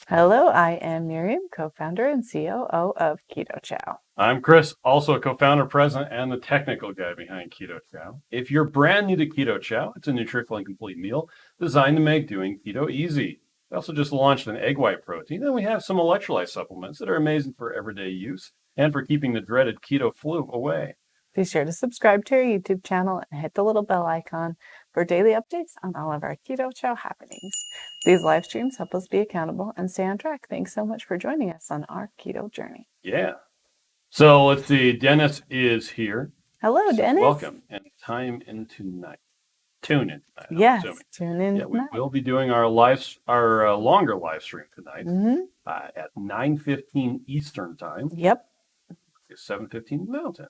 Hello, I am Miriam, co-founder and COO of Keto Chow. I'm Chris, also a co-founder, president, and the technical guy behind Keto Chow. If you're brand new to Keto Chow, it's a nutritionally complete meal designed to make doing keto easy. We also just launched an egg white protein, and we have some electrolyte supplements that are amazing for everyday use and for keeping the dreaded keto flu away. Be sure to subscribe to our YouTube channel and hit the little bell icon for daily updates on all of our Keto Chow happenings. These live streams help us be accountable and stay on track. Thanks so much for joining us on our keto journey. Yeah. So let's see. Dennis is here. Hello, Dennis. Welcome. And tune in tonight. Yes, tune in. Yeah, we will be doing our longer live stream tonight at 9:15 Eastern time. Yep. 7:15 Mountain.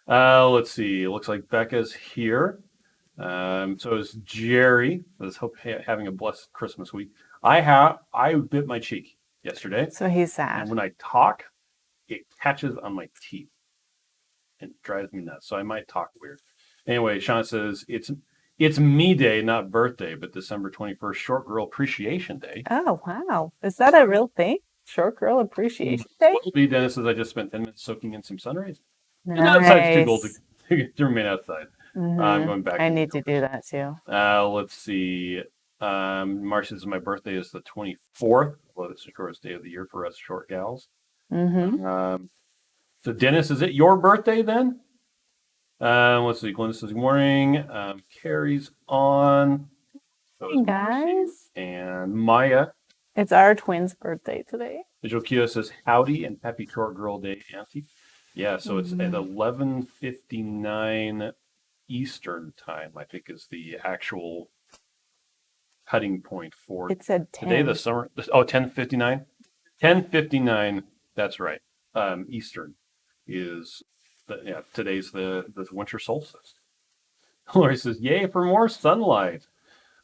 Let's see. It looks like Becca's here. So is Jerry. Let's hope having a blessed Christmas week. I bit my cheek yesterday. So he's sad. And when I talk, it catches on my teeth and it drives me nuts. So I might talk weird. Anyway, Sean says it's me day, not birthday, but December 21st, Short Girl Appreciation Day. Oh, wow. Is that a real thing? Short Girl Appreciation Day? Will be, Dennis says I just spent 10 minutes soaking in some sun rays. Nice. And outside's too cold to remain outside. I'm going back. I need to do that too. Let's see. Marcia says my birthday is the 24th. Well, it's the shortest day of the year for us short gals. So Dennis, is it your birthday then? Let's see. Glenn says good morning. Carrie's on. So hey guys. And Maya. It's our twins' birthday today. Visual Keto says howdy and happy Short Girl Day, Auntie. Yeah, so it's at 11:59 Eastern time, I think is the actual cutting point for it said 10. Today, the summer. Oh, 10:59? 10:59, that's right. Eastern is, today's the winter solstice. Lori says, yay for more sunlight.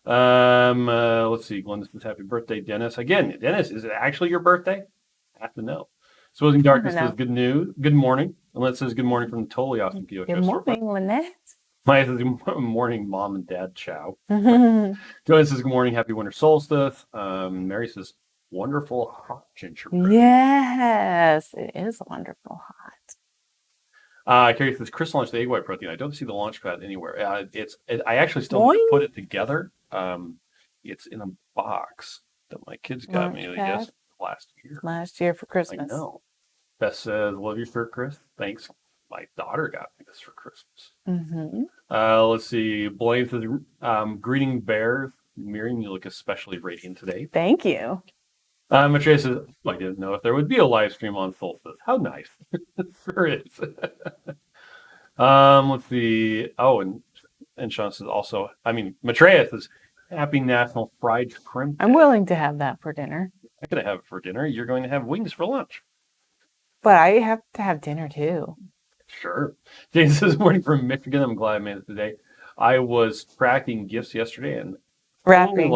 Let's see, Glenda says, happy birthday, Dennis. Again, Dennis, is it actually your birthday? I have to know. Supposing Darkness says good morning. And Lynette says good morning from the totally awesome Keto Chow. Good morning, Lynette. Maya says good morning, Mom and Dad Chow. Joanne says good morning, happy winter solstice. Mary says wonderful hot gingerbread. Yes, it is wonderful hot. Carrie says Chris launched the egg white protein. I don't see the launch pad anywhere. I actually still put it together. It's in a box that my kids got me, I guess, last year. Last year for Christmas. I know. Beth says, love your shirt, Chris. Thanks. My daughter got me this for Christmas. Let's see. Blaine says, greeting bears. Miriam, you look especially radiant today. Thank you. Matrice says, I didn't know if there would be a live stream on Solstice. How nice. Sure is. Let's see. Oh, and Sean says also, Matrice says, happy National Fried Shrimp Day. I'm willing to have that for dinner. I'm going to have it for dinner. You're going to have wings for lunch. But I have to have dinner too. Sure. James says, morning from Michigan. I'm glad I made it today. I was tracking gifts yesterday and wrapping.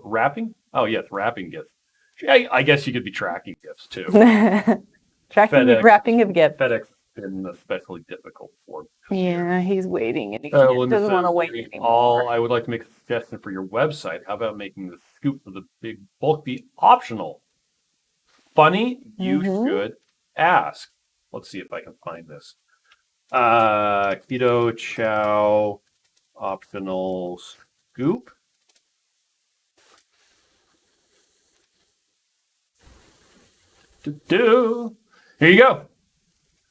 Wrapping? Oh, yes, wrapping gifts. I guess you could be tracking gifts too. Wrapping of gifts. FedEx has been especially difficult for me. Yeah, he's waiting and he doesn't want to wait anymore. I would like to make a suggestion for your website. How about making the scoop for the big bulk be optional? Funny, you should ask. Let's see if I can find this. Keto Chow optional scoop. Here you go.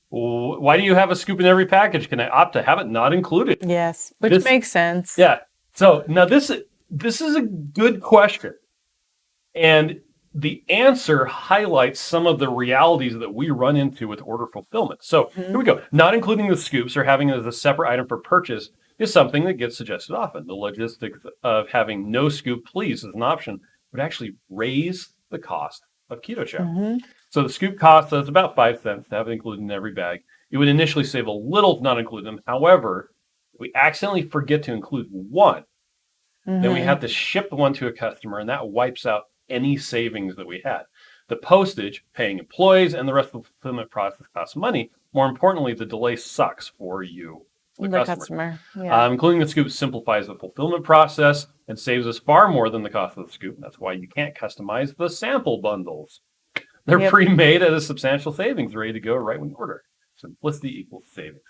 Why do you have a scoop in every package? Can I opt to have it not included? Yes, which makes sense. Yeah. So now this is a good question. And the answer highlights some of the realities that we run into with order fulfillment. So here we go. Not including the scoops or having it as a separate item for purchase is something that gets suggested often. The logistics of having no scoop, please, as an option would actually raise the cost of Keto Chow. So the scoop costs us about 5 cents to have it included in every bag. It would initially save a little to not include them. However, if we accidentally forget to include one, then we have to ship one to a customer, and that wipes out any savings that we had. The postage, paying employees, and the rest of the fulfillment process costs money. More importantly, the delay sucks for you. The customer. Yeah. Including the scoop simplifies the fulfillment process and saves us far more than the cost of the scoop. That's why you can't customize the sample bundles. They're pre-made at a substantial savings, ready to go right when you order. Simplicity equals savings.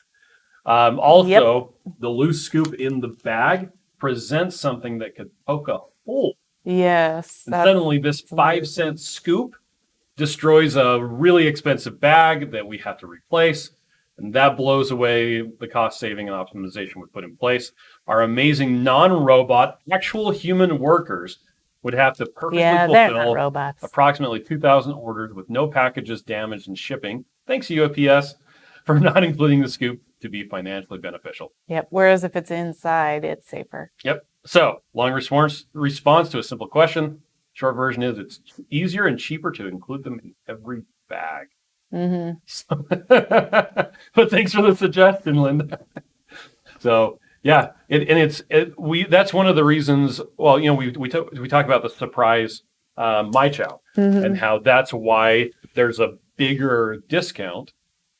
Also, the loose scoop in the bag presents something that could poke a hole. Yes. And suddenly this 5-cent scoop destroys a really expensive bag that we have to replace. And that blows away the cost saving and optimization we put in place. Our amazing non-robot, actual human workers would have to perfectly fulfill approximately 2,000 orders with no packages damaged in shipping. Thanks, UPS, for not including the scoop to be financially beneficial. Yep. Whereas if it's inside, it's safer. Yep. So, long response to a simple question. Short version is it's easier and cheaper to include them in every bag. Mm-hmm. But thanks for the suggestion, Linda. So yeah, that's one of the reasons. Well, we talk about the surprise myCHOW and how that's why there's a bigger discount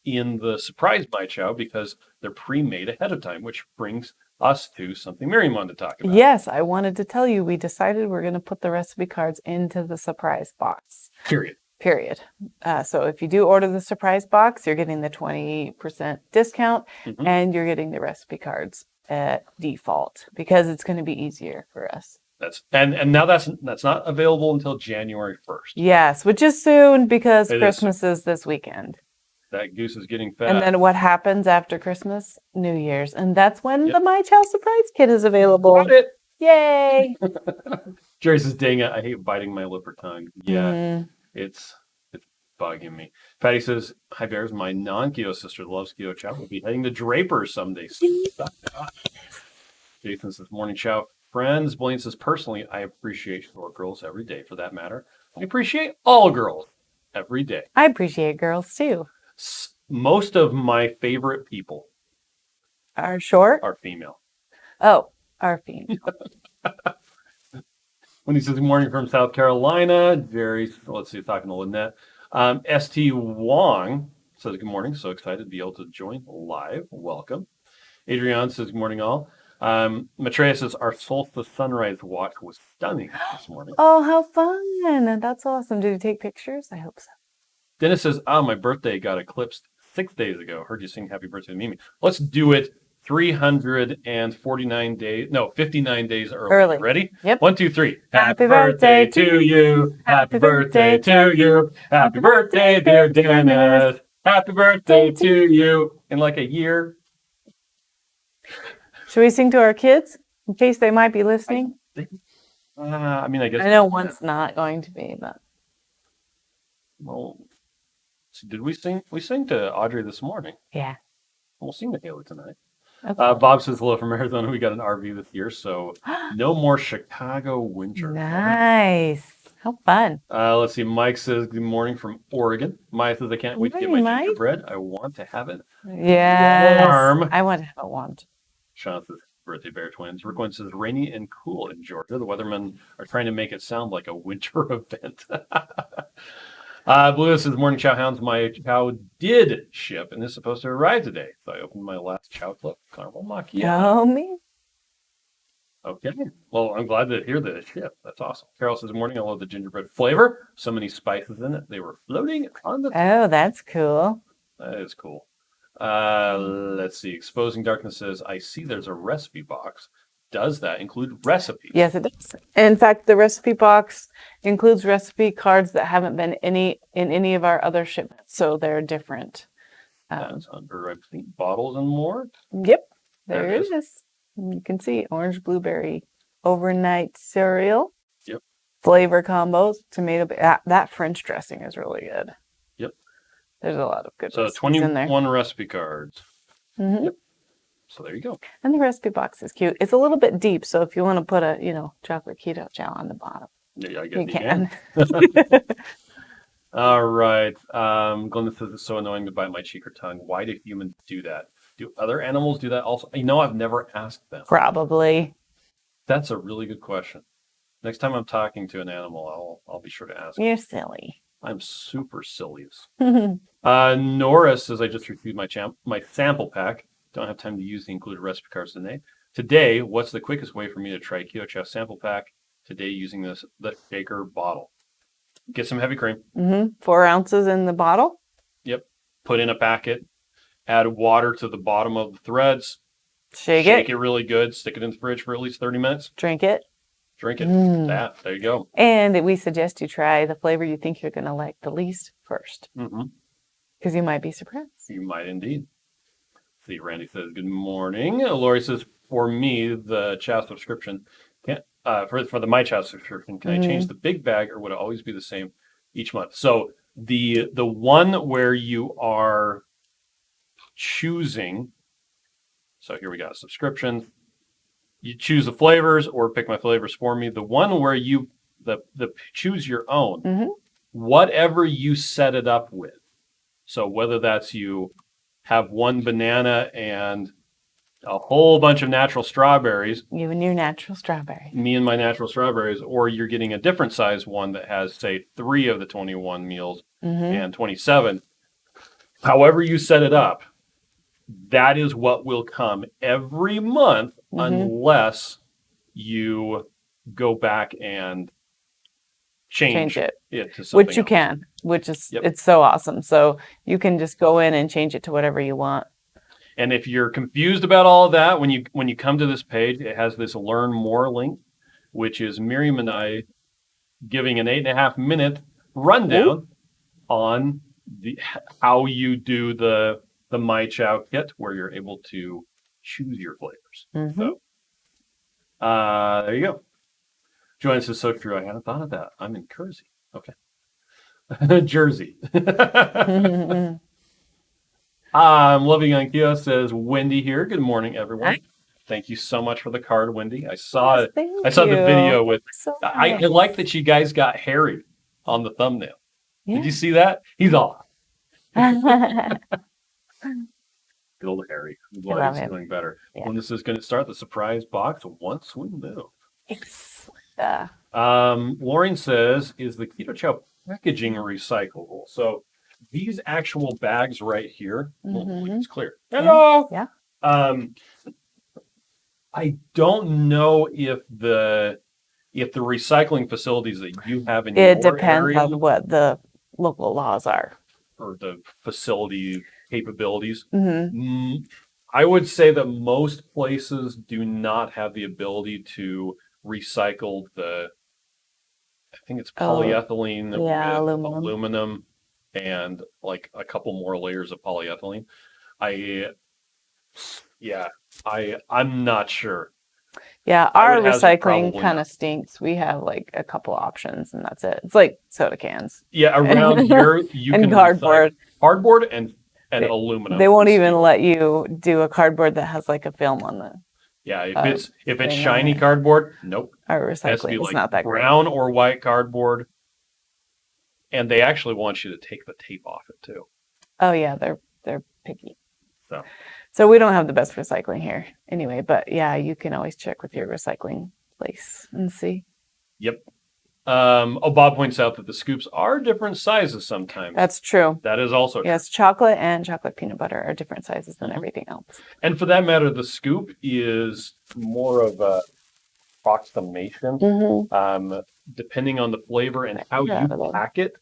in the surprise myCHOW because they're pre-made ahead of time, which brings us to something Miriam wanted to talk about. Yes, I wanted to tell you we decided we're going to put the recipe cards into the surprise box. Period. So if you do order the surprise box, you're getting the 20% discount and you're getting the recipe cards at default because it's going to be easier for us. And now that's not available until January 1st. Yes, which is soon because Christmas is this weekend. That goose is getting fat. And then what happens after Christmas? New Year's. And that's when the myCHOW surprise kit is available. Got it. Yay. Jerry says, dang it, I hate biting my lip or tongue. Yeah. It's bugging me. Patty says, hi Bears, my non-keto sister loves Keto Chow. We'll be heading to Draper someday. Jason says, morning chow friends. Blaine says, personally, I appreciate short girls every day. For that matter, I appreciate all girls every day. I appreciate girls too. Most of my favorite people are short? Are female. Oh, are female. When he says good morning from South Carolina, Jerry, let's see, talking to Lynette. ST Wong says good morning. So excited to be able to join live. Welcome. Adrienne says good morning, all. Maitreya says our solstice sunrise watch was stunning this morning. Oh, how fun. That's awesome. Did you take pictures? I hope so. Dennis says, my birthday got eclipsed 6 days ago. Heard you sing happy birthday to Mimi. Let's do it 349 days. No, 59 days early. Ready? Yep. 1, 2, 3. Happy birthday to you. Happy birthday to you. Happy birthday, dear Dennis. Happy birthday to you. In like a year. Should we sing to our kids in case they might be listening? I guess. I know one's not going to be, but. Well, so did we sing? We sang to Audrey this morning. Yeah. We'll sing to Haley tonight. Okay. Bob says hello from Arizona. We got an RV this year, so no more Chicago winter. Nice. How fun. Let's see. Mike says good morning from Oregon. Maya says I can't wait to get my gingerbread. I want to have it warm. I want to have it warm. Sean says birthday bear twins. Rick says rainy and cool in Georgia. The weathermen are trying to make it sound like a winter event. Blue says, morning chow hounds. My chow did ship and is supposed to arrive today. So I opened my last chow clip, caramel macchiato. Oh, me. Okay. Well, I'm glad to hear that it shipped. That's awesome. Carol says, morning. I love the gingerbread flavor. So many spices in it. They were floating on the. Oh, that's cool. That is cool. Let's see. Exposing Darkness says, I see there's a recipe box. Does that include recipes? Yes, it does. In fact, the recipe box includes recipe cards that haven't been in any of our other shipments, so they're different. That's under, I think, bottles and more. Yep, there it is. You can see orange blueberry overnight cereal. Yep. Flavor combos, tomato. That French dressing is really good. Yep. There's a lot of good. So 21 recipe cards. Mm-hmm. Yep. So there you go. And the recipe box is cute. It's a little bit deep, so if you want to put a, chocolate keto chow on the bottom, yeah, I guess you can. All right. Glenda says it's so annoying to bite my cheek or tongue. Why do humans do that? Do other animals do that also? I've never asked them. Probably. That's a really good question. Next time I'm talking to an animal, I'll be sure to ask. You're silly. I'm super silly. Nora says I just received my sample pack. Don't have time to use the included recipe cards today. What's the quickest way for me to try Keto Chow sample pack today using the shaker bottle? Get some heavy cream. 4 ounces in the bottle. Yep. Put in a packet. Add water to the bottom of the threads. Shake it really good. Stick it in the fridge for at least 30 minutes. Drink it. There you go. And we suggest you try the flavor you think you're going to like the least first. Because you might be surprised. You might indeed. See, Randy says, good morning. Lori says, for me, the Chow subscription, for the myCHOW subscription, can I change the big bag or would it always be the same each month? So the one where you are choosing, so here we got a subscription. You choose the flavors or pick my flavors for me. The one where you the choose your own, whatever you set it up with. So whether that's you have one banana and a whole bunch of natural strawberries. You and your natural strawberries. Me and my natural strawberries. Or you're getting a different size one that has, say, 3 of the 21 meals and 27. However you set it up, that is what will come every month unless you go back and change it to something which you else. can, which is it's so awesome. So you can just go in and change it to whatever you want. And if you're confused about all of that, when you come to this page, it has this Learn More link, which is Miriam and I giving an 8.5-minute rundown on how you do the myCHOW kit, where you're able to choose your flavors. So there you go. Joanne says, so true. I hadn't thought of that. I'm in Jersey. Okay. Jersey. I'm loving on Keto says, Wendy here. Good morning, everyone. Hi. Thank you so much for the card, Wendy. I saw it. I saw the video with. So nice. I like that you guys got Harry on the thumbnail. Yeah. Did you see that? He's off. Good old Harry. I'm glad he's feeling better. Yeah. When this is going to start, the surprise box once we move. Excellent. Lauren says, is the Keto Chow packaging recyclable? So these actual bags right here, it's clear. Hello. Yeah. I don't know if the recycling facilities that you have in your depends area, on what the local laws are or the facility capabilities. I would say that most places do not have the ability to recycle I think it's polyethylene with aluminum and like a couple more layers of polyethylene. I'm not sure. Yeah, our recycling kind of stinks. We have like a couple options and that's it. It's like soda cans. Yeah, around here you and can cardboard. Cardboard and aluminum. They won't even let you do a cardboard that has like a film on it. Yeah, if it's shiny cardboard, nope. Our recycling is not that brown or white cardboard. And they actually want you to take the tape off it too. Oh yeah, they're picky. So we don't have the best recycling here anyway, but yeah, you can always check with your recycling place and see. Yep. Bob points out that the scoops are different sizes sometimes. That's true. That is also true. Yes, chocolate and chocolate peanut butter are different sizes than everything else. And for that matter, the scoop is more of a approximation. Depending on the flavor and how you pack it,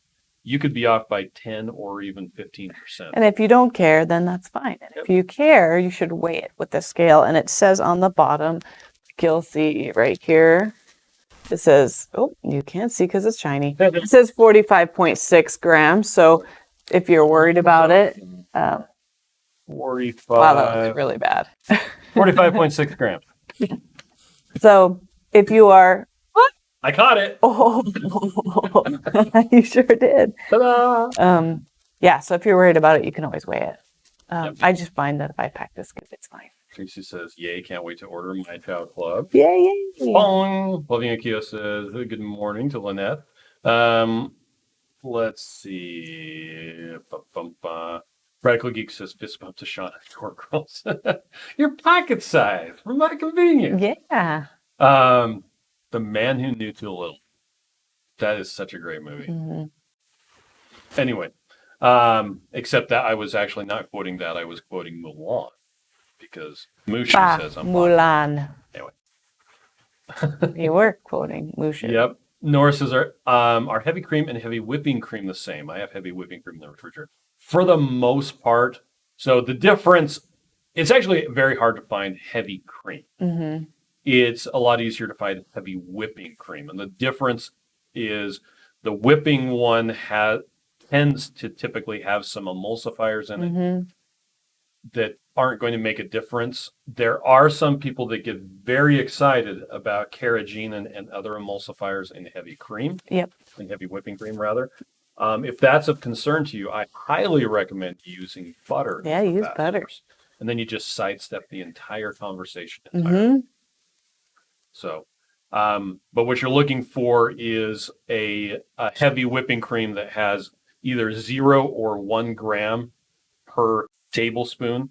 you could be off by 10 or even 15%. And if you don't care, then that's fine. And if you care, you should weigh it with the scale. And it says on the bottom, you'll see right here, it says, you can't see because it's shiny. It says 45.6 grams. So if you're worried about it, 45. Wow, that was really bad. 45.6 grams. So if you are... I caught it. Oh, you sure did. Ta-da! Yeah, so if you're worried about it, you can always weigh it. I just find that if I pack this scoop, it's fine. Tracy says, yay, can't wait to order myCHOW Club. Yay. Loving Akio says, good morning to Lynette. Let's see. Radical Geek says, fist bump to Sean and Core Girls. Your pocket size for my convenience. Yeah. The Man Who Knew Too Little. That is such a great movie. Anyway, except that I was actually not quoting that. I was quoting Mulan because Mushu says I'm hot. Mulan. Anyway. You were quoting Mushu. Yep. Nora says, are heavy cream and heavy whipping cream the same? I have heavy whipping cream in the refrigerator. For the most part. So the difference, it's actually very hard to find heavy cream. Mm-hmm. It's a lot easier to find heavy whipping cream. And the difference is the whipping one tends to typically have some emulsifiers in it that aren't going to make a difference. There are some people that get very excited about carrageenan and other emulsifiers in heavy cream. Yep. In heavy whipping cream, rather. If that's of concern to you, I highly recommend using butter. Yeah, use butter. And then you just sidestep the entire conversation entirely. So, but what you're looking for is a heavy whipping cream that has either 0 or 1 gram per tablespoon.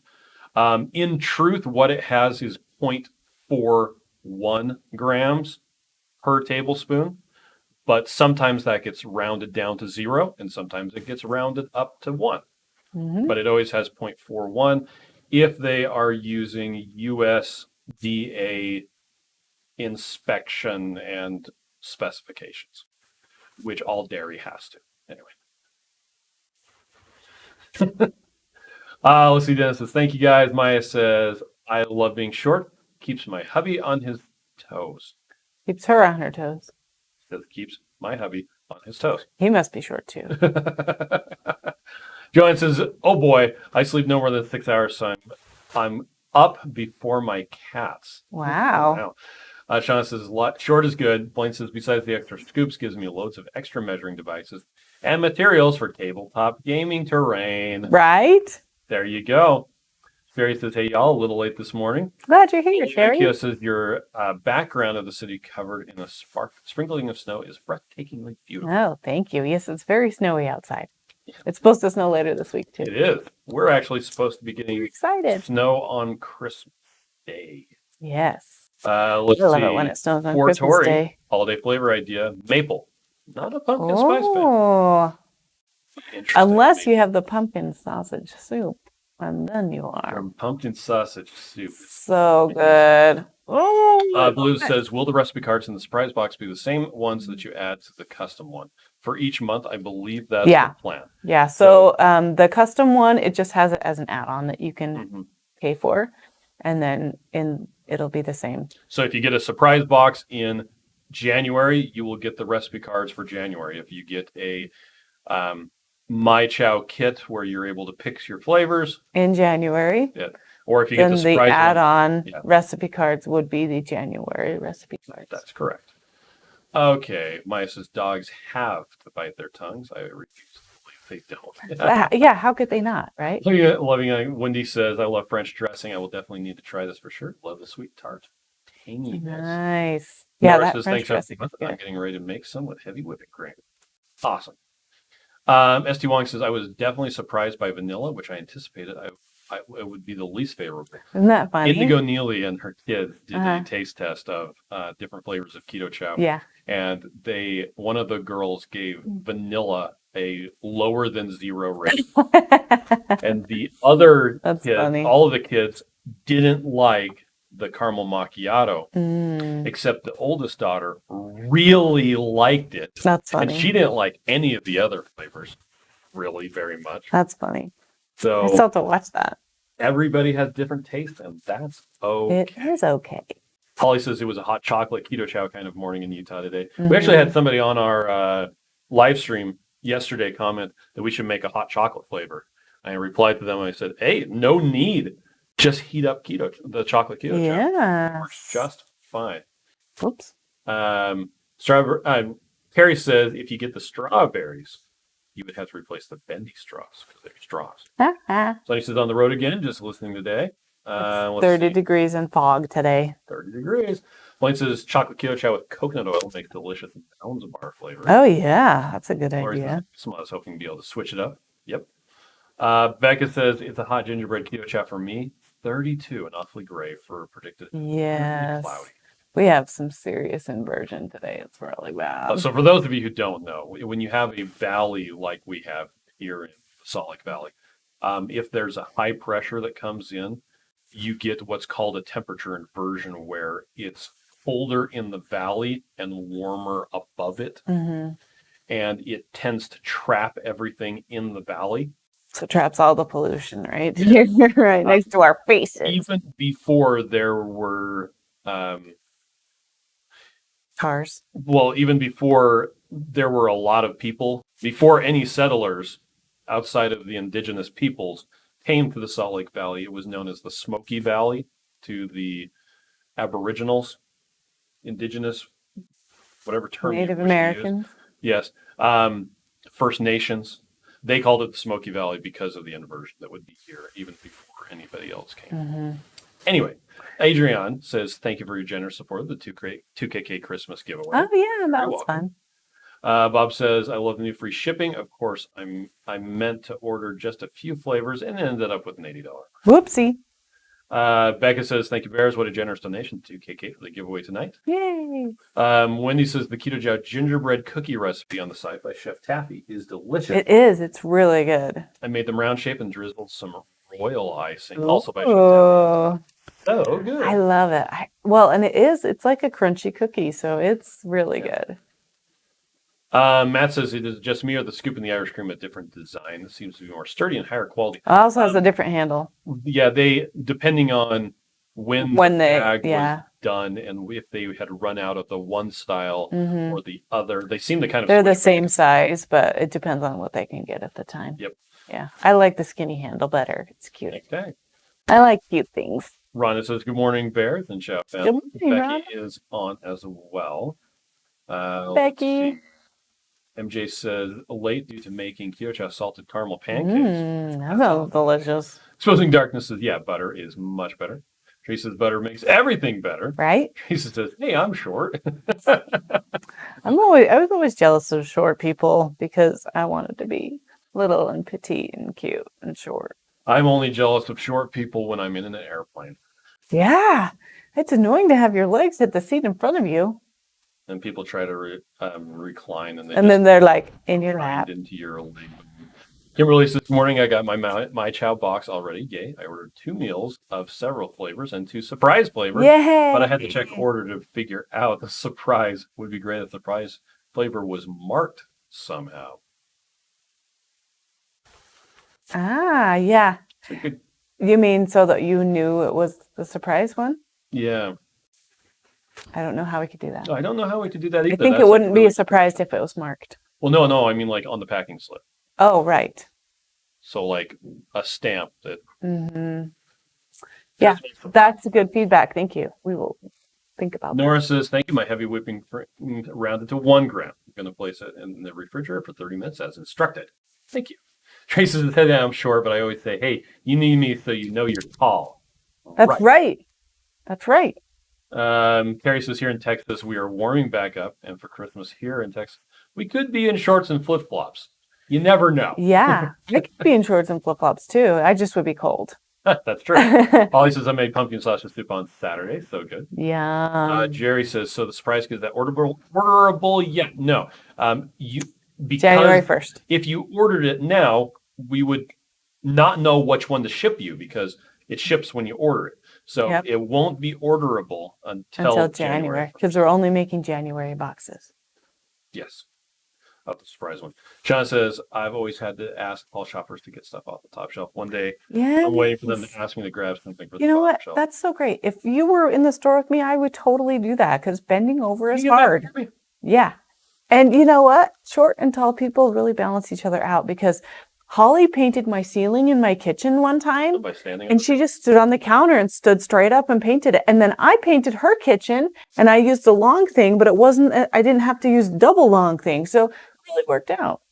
In truth, what it has is 0.41 grams per tablespoon, but sometimes that gets rounded down to 0, and sometimes it gets rounded up to 1. But it always has 0.41 if they are using USDA inspection and specifications, which all dairy has to. Anyway. Let's see. Dennis says, thank you guys. Maya says, I love being short. Keeps my hubby on his toes. Keeps her on her toes. Says keeps my hubby on his toes. He must be short too. Joanne says, oh boy, I sleep no more than 6 hours, so I'm up before my cats. Wow. Sean says, short is good. Blaine says, besides the extra scoops, gives me loads of extra measuring devices and materials for tabletop gaming terrain. Right? There you go. Sherry says, hey, y'all, a little late this morning. Glad you're here, Sherry. Akio says, your background of the city covered in a sprinkling of snow is breathtakingly beautiful. Oh, thank you. Yes, it's very snowy outside. It's supposed to snow later this week, too. It is. We're actually supposed to be getting excited. Snow on Christmas Day. Yes. Let's see. I love it when it snows on Christmas Tori, Day. Holiday flavor idea, maple. Not a pumpkin spice thing. Oh. Unless you have the pumpkin sausage soup, and then you are. From pumpkin sausage soup. So good. Oh, Blue says, will the recipe cards in the surprise box be the same ones that you add to the custom one? For each month, I believe that's the plan. Yeah, so the custom one, it just has it as an add-on that you can pay for, and then it'll be the same. So if you get a surprise box in January, you will get the recipe cards for January. If you get a myCHOW kit where you're able to pick your flavors in January. Yeah. Or if you get then the surprise the add-on recipe cards would be the January recipe cards. That's correct. Okay, Maya says dogs have to bite their tongues. I refuse to believe they don't. Yeah, how could they not, right? Loving Wendy says, I love French dressing. I will definitely need to try this for sure. Love the sweet tart tanginess. Nice. Yeah, Nora that says, French dressing is I'm good. getting ready to make some with heavy whipping cream. Awesome. ST Wong says, I was definitely surprised by vanilla, which I anticipated it would be the least favorable. Isn't that funny? Indigo Neely and her kid did a taste test of different flavors of Keto Chow. Yeah. And one of the girls gave vanilla a lower than 0 rating. And the other kids, all of the kids didn't like the caramel macchiato, except the oldest daughter really liked it. That's funny. And she didn't like any of the other flavors really very much. That's funny. So I still have to watch that. Everybody has different tastes, and that's okay. It is okay. Holly says it was a hot chocolate Keto Chow kind of morning in Utah today. We actually had somebody on our live stream yesterday comment that we should make a hot chocolate flavor. I replied to them and I said, hey, no need. Just heat up the chocolate Keto Chow. Yeah. Works just fine. Oops. Terry says if you get the strawberries, you would have to replace the bendy straws because they're straws. Sonny says on the road again, just listening today. 30 degrees and fog today. 30 degrees. Blaine says chocolate Keto Chow with coconut oil makes delicious mounds bar flavor. Oh, yeah. That's a good idea. I was hoping to be able to switch it up. Yep. Becca says it's a hot gingerbread Keto Chow for me. 32 and awfully gray for predicted. Yes. Cloudy. We have some serious inversion today. It's really bad. So for those of you who don't know, when you have a valley like we have here in Salt Lake Valley, if there's a high pressure that comes in, you get what's called a temperature inversion, where it's colder in the valley and warmer above it. Mm-hmm. And it tends to trap everything in the valley. So it traps all the pollution, right? You're right next to our faces. Even before there were cars. Well, even before there were a lot of people, before any settlers outside of the indigenous peoples came to the Salt Lake Valley, it was known as the Smoky Valley to the Aboriginals, indigenous, whatever term. Native Americans. Yes. First Nations. They called it the Smoky Valley because of the inversion that would be here even before anybody else came. Mm-hmm. Anyway, Adrienne says, thank you for your generous support of the 2KK Christmas giveaway. Oh, yeah, that was fun. Bob says, I love the new free shipping. Of course, I meant to order just a few flavors and ended up with an $80. Whoopsie. Becca says, thank you, Bears. What a generous donation to KK for the giveaway tonight. Yay. Wendy says, the Keto Chow gingerbread cookie recipe on the site by Chef Taffy is delicious. It is. It's really good. I made them round shape and drizzled some royal icing, also by Chef Taffy. Oh, good. I love it. And it's like a crunchy cookie, so it's really good. Matt says, it is just me or the scoop and the Irish cream a different design. This seems to be more sturdy and higher quality. It also has a different handle. Yeah, depending on when the bag was done and if they had run out of the one style or the other. They seem to kind of... They're the same size, but it depends on what they can get at the time. Yep. Yeah. I like the skinny handle better. It's cute. Okay. I like cute things. Rhonda says, good morning, Bears and Chow fam. Good morning, Becky Rhonda. is on as well. Becky. MJ says, late due to making Keto Chow salted caramel pancakes. That sounds delicious. Exposing Darkness says, yeah, butter is much better. Tracy says, butter makes everything better. Right? Tracy says, hey, I'm short. I was always jealous of short people because I wanted to be little and petite and cute and short. I'm only jealous of short people when I'm in an airplane. Yeah. It's annoying to have your legs hit the seat in front of you. And people try to recline, and then they're like in your lap. Into your leg. Kimberly says, this morning I got my myCHOW box already. Yay. I ordered 2 meals of several flavors and 2 surprise flavors. Yay. But I had to check order to figure out the surprise would be great if the surprise flavor was marked somehow. Ah, yeah. You mean so that you knew it was the surprise one? Yeah. I don't know how we could do that. I don't know how we could do that either. I think it wouldn't be a surprise if it was marked. Well, no. I mean, like on the packing slip. Oh, right. So, like a stamp that. Mm-hmm. Yeah, that's good feedback. Thank you. We will think about that. Nora says, thank you. My heavy whipping cream rounded to 1 gram. I'm going to place it in the refrigerator for 30 minutes as instructed. Thank you. Tracy says, hey, I'm short, but I always say, hey, you need me so you know you're tall. That's right. That's right. Carrie says, here in Texas, we are warming back up. And for Christmas here in Texas, we could be in shorts and flip-flops. You never know. Yeah. I could be in shorts and flip-flops, too. I just would be cold. That's true. Holly says, I made pumpkin sausage soup on Saturday. So good. Yeah. Jerry says, so the surprise is that orderable yet? No. Because January 1st. If you ordered it now, we would not know which one to ship you because it ships when you order it. So it won't be orderable until January. Because we're only making January boxes. Yes. Of the surprise one. Sean says, I've always had to ask all shoppers to get stuff off the top shelf. One day, I'm waiting for them to ask me to grab something for the top shelf. You know what? That's so great. If you were in the store with me, I would totally do that because bending over is hard. Yeah. And you know what? Short and tall people really balance each other out because Holly painted my ceiling in my kitchen one time, and she just stood on the counter and stood straight up and painted it. And then I painted her kitchen, and I used a long thing, but I didn't have to use double long thing, so it really worked out.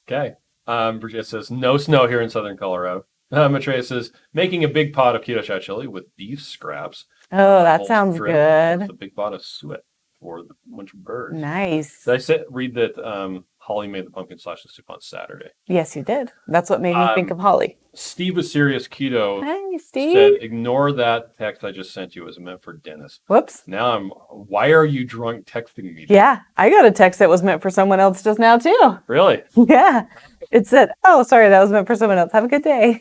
Okay. Bridget says, no snow here in southern Colorado. Matreya says, making a big pot of Keto Chow chili with beef scraps. Oh, that sounds good. A big pot of suet for the bunch of birds. Nice. Did I read that Holly made the pumpkin sausage soup on Saturday? Yes, you did. That's what made me think of Holly. Steve was Serious Keto. Hi, Steve. Said, ignore that text I just sent you. It was meant for Dennis. Whoops. Now why are you drunk texting me? Yeah, I got a text that was meant for someone else just now, too. Really? Yeah. It said, oh, sorry, that was meant for someone else. Have a good day.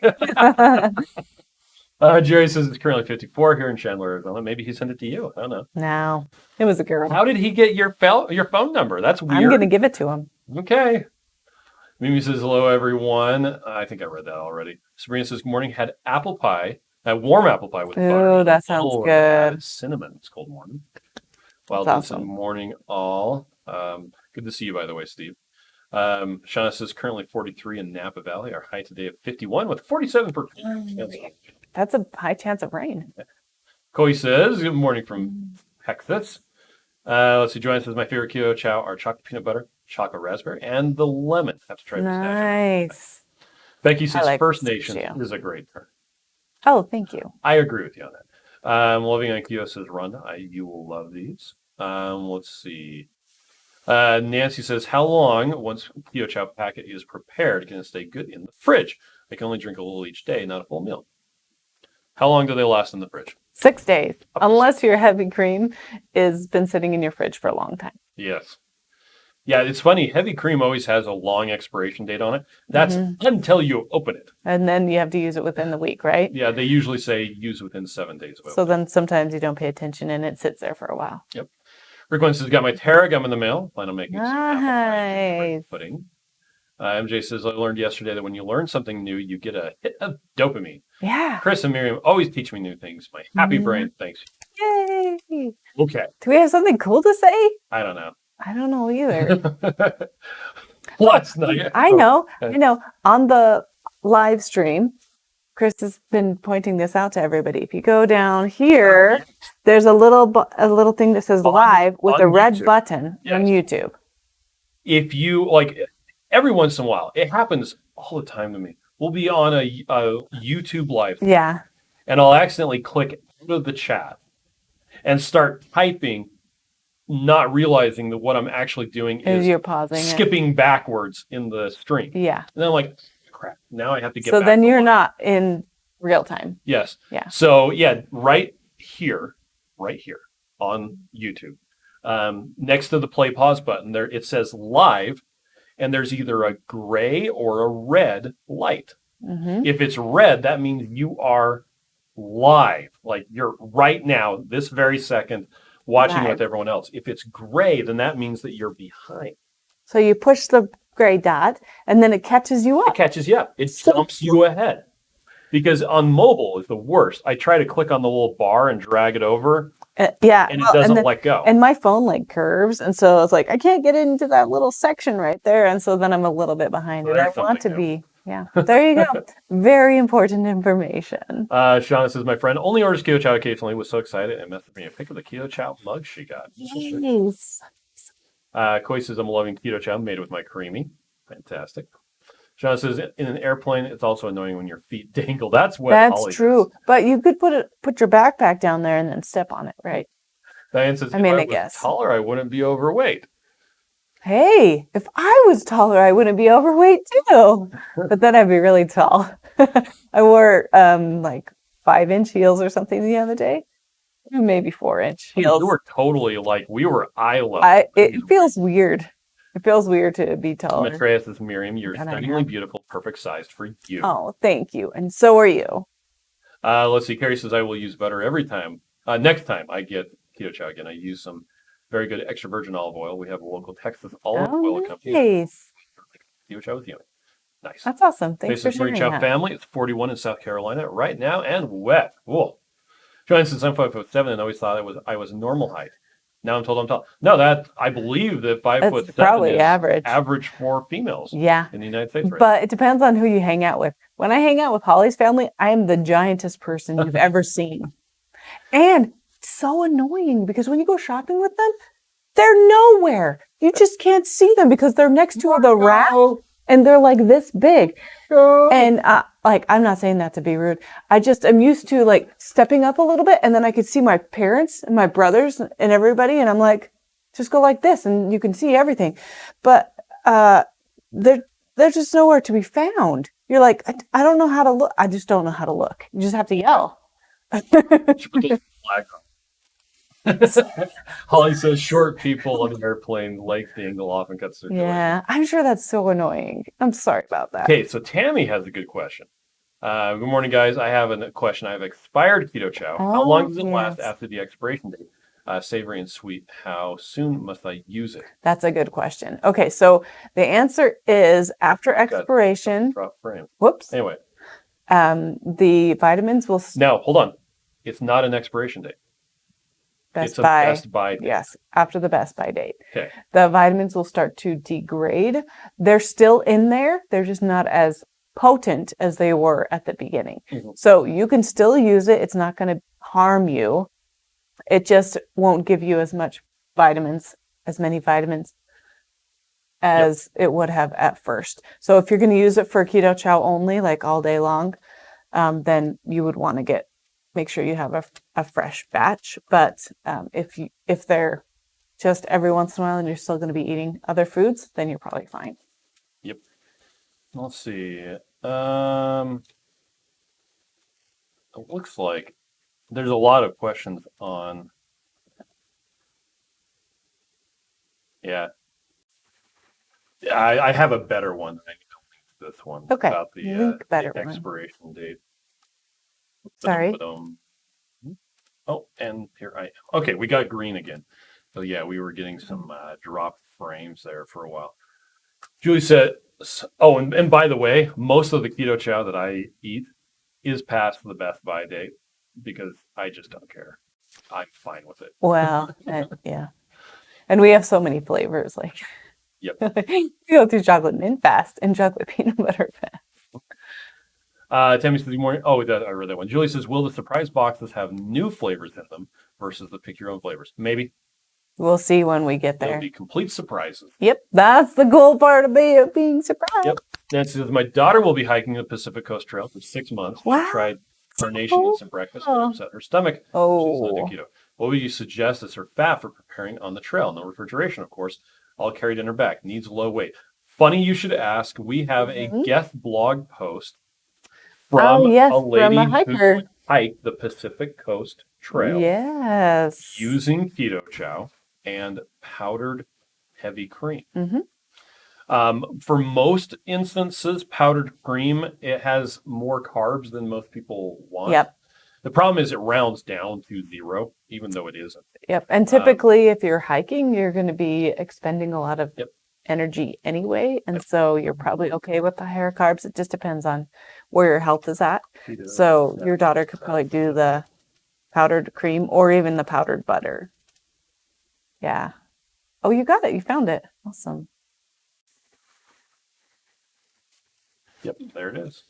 Jerry says it's currently 54 here in Chandler, Arizona. Maybe he sent it to you. I don't know. No, it was a girl. How did he get your phone number? That's weird. I'm going to give it to him. Okay. Mimi says, hello, everyone. I think I read that already. Sabrina says, good morning. Had apple pie. Had warm apple pie with butter. Ooh, that sounds good. Added cinnamon. It's cold morning. Well done, awesome. morning all. Good to see you, by the way, Steve. Shauna says, currently 43 in Napa Valley. Our high today of 51 with 47%. That's a high chance of rain. Koi says, good morning from Texas. Let's see, Joanne says, my favorite Keto Chow are chocolate peanut butter, chocolate raspberry, and the lemon. Have to try pistachio. Nice. Becky says, like First pistachio. Nation is a great term. Oh, thank you. I agree with you on that. Loving on Keto says, Rhonda, you will love these. Let's see. Nancy says, how long, once Keto Chow packet is prepared, can it stay good in the fridge? I can only drink a little each day, not a full meal. How long do they last in the fridge? 6 days, unless your heavy cream has been sitting in your fridge for a long time. Yes. Yeah, it's funny. Heavy cream always has a long expiration date on it. That's until you open it. And then you have to use it within the week, right? Yeah, they usually say use within 7 days. So then sometimes you don't pay attention and it sits there for a while. Yep. Rick Wentz has got my Terra gum in the mail. Plan on making some apple pie Nice. pudding. MJ says, I learned yesterday that when you learn something new, you get a hit of dopamine. Yeah. Chris and Miriam always teach me new things. My happy brain thanks. Yay. Okay. Do we have something cool to say? I don't know. I don't know either. What's not? I know. On the live stream, Chris has been pointing this out to everybody. If you go down here, there's a little thing that says live with a red YouTube. button on Yes. YouTube. If you every once in a while, it happens all the time to me. We'll be on a YouTube live, Yeah. and I'll accidentally click out of the chat and start typing, not realizing that what I'm actually doing is You're pausing skipping backwards in the stream. Yeah. And then I'm like, crap, now I have to get So back then to you're live. not in real time. Yes. Yeah. So yeah, right here on YouTube, next to the play pause button, there it says live, and there's either a gray or a red light. Mm-hmm. If it's red, that means you are live, like you're right now, this very second, watching Live. with everyone else. If it's gray, then that means that you're behind. So you push the gray dot, and then it catches you It up. catches you up. It jumps you ahead. Because on mobile is the worst. I try to click on the little bar and drag it over, Yeah. and it doesn't let go. And my phone curves, and so it's like I can't get into that little section right there, and so then I'm a little bit behind it. There's I want to something new. be. Yeah. There you go. Very important information. Shauna says, my friend only orders Keto Chow occasionally, was so excited and messaged me a pic of the Keto Chow mug she got. Nice. Koi says, I'm loving Keto Chow made with my creamy. Fantastic. Shauna says, in an airplane, it's also annoying when your feet dangle. That's what That's Holly true. does. But you could put your backpack down there and then step on it, right? Diane says, I mean, if I I was guess. taller, I wouldn't be overweight. Hey, if I was taller, I wouldn't be overweight too. But then I'd be really tall. I wore 5-inch heels or something the other day. Maybe 4-inch heels. You were totally we were eye level. It feels weird. It feels weird to be taller. Matreya says, Miriam, you're And I stunningly am. beautiful, perfect sized for you. Oh, thank you. And so are you. Let's see. Carrie says, I will use butter every time. Next time I get Keto Chow again, I use some very good extra virgin olive oil. We have a local Texas olive oil company. Nice. Keto Chow with you. Nice. That's awesome. Thanks for Faces Marie sharing Chow that. family. It's 41 in South Carolina right now and wet. Cool. Joanne says, I'm 5'7" and always thought I was normal height. Now I'm told I'm tall. No, I believe that 5'7" That's probably is average. average for females Yeah. in the United States. Right? But it depends on who you hang out with. When I hang out with Holly's family, I am the giantest person you've ever seen. And it's so annoying because when you go shopping with them, they're nowhere. You just can't see them because they're next to the rack and they're this big. And I'm not saying that to be rude. I'm used to stepping up a little bit and then I could see my parents and my brothers and everybody. And I'm like, just go like this and you can see everything. But they're just nowhere to be found. You're like, I don't know how to look. I just don't know how to look. You just have to yell. Holly says short people on the airplane legs dangle off and cuts their joy. Yeah, I'm sure that's so annoying. I'm sorry about that. Okay, so Tammy has a good question. Good morning, guys. I have a question. I have expired Keto Chow. How long does it last yes. after the expiration date? Savory and sweet. How soon must I use it? That's a good question. Okay, so the answer is after expiration. Drop frame. Whoops. Anyway, the vitamins will now hold on. It's not an expiration date. It's a best by date. Yes, after the best by date. Okay. The vitamins will start to degrade. They're still in there. They're just not as potent as they were at the beginning. Mm-hmm. So you can still use it. It's not going to harm you. It just won't give you as many vitamins as it would have at first. So if you're going to use it for Keto Chow only, like all day long, then you would want to make sure you have a fresh batch. But if they're just every once in a while and you're still going to be eating other foods, then you're probably fine. Yep. Let's see. It looks like there's a lot of questions on. Yeah. I have a better one. I need to link this one. Okay. About the one. expiration date. Sorry. Oh, and here I am. Okay, we got green again. So yeah, we were getting some drop frames there for a while. Julie said, oh, and by the way, most of the Keto Chow that I eat is past the best by date because I just don't care. I'm fine with it. Well, yeah. And we have so many flavors. Like, yep. We go through chocolate mint fast and chocolate peanut butter fast. Tammy says, good morning. Oh, I read that one. Julie says, will the surprise boxes have new flavors in them versus the pick your own flavors? Maybe. We'll see when we get there. They'll be complete surprises. Yep. That's the cool part of being surprised. Yep. Nancy says, my daughter will be hiking the Pacific Coast Trail for 6 months. Wow. She tried carnation and some breakfast and upset her stomach. Oh. She's not doing keto. What would you suggest as her fat for preparing on the trail? No refrigeration, of course. All carried in her back. Needs low weight. Funny you should ask. We have a guest blog post from a lady who hiked the Pacific Coast Trail. Yes. Using Keto Chow and powdered heavy cream. Mm-hmm. For most instances, powdered cream, it has more carbs than most people want. Yep. The problem is it rounds down to 0, even though it isn't. Yep. And typically, if you're hiking, you're going to be expending a lot of energy anyway. And so you're probably okay with the higher carbs. It just depends on where your health is at. So your daughter could probably do the powdered cream or even the powdered butter. Yeah. Oh, you got it. You found it. Awesome. Yep, there it is.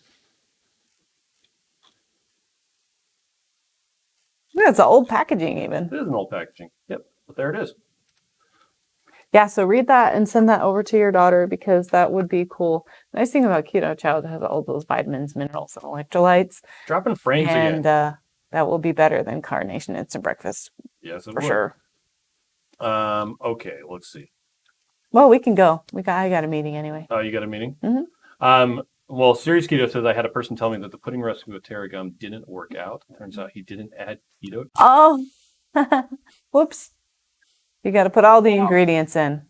Yeah, it's an old packaging even. It is an old packaging. Yep, but there it is. Yeah, so read that and send that over to your daughter because that would be cool. The nice thing about Keto Chow, it has all those vitamins, minerals, and electrolytes. Dropping frames again. And that will be better than Carnation Instant Breakfast. Yes, it for will. Sure. Okay, let's see. Well, we can go. I got a meeting anyway. Oh, you got a meeting? Mm-hmm. Well, Serious Keto says I had a person tell me that the pudding recipe with Terra gum didn't work out. Turns out he didn't add keto. Oh, whoops. You got to put all the ingredients in.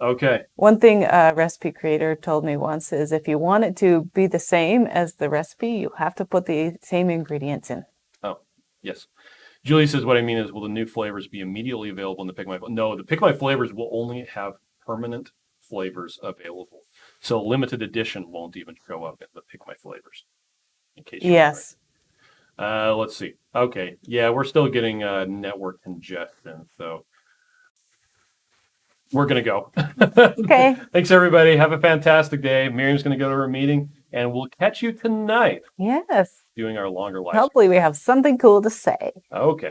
Okay. One thing a recipe creator told me once is if you want it to be the same as the recipe, you have to put the same ingredients in. Oh, yes. Julie says what I mean is will the new flavors be immediately available in the Pick My... No, the Pick My flavors will only have permanent flavors available. So limited edition won't even show up in the Pick My flavors. In case you're yes. Let's see. Okay. Yeah, we're still getting network congestion, so we're going to go. Okay. Thanks, everybody. Have a fantastic day. Miriam's going to go to her meeting, and we'll catch you tonight. Yes. Doing our longer live. Hopefully we have something cool to say. Okay.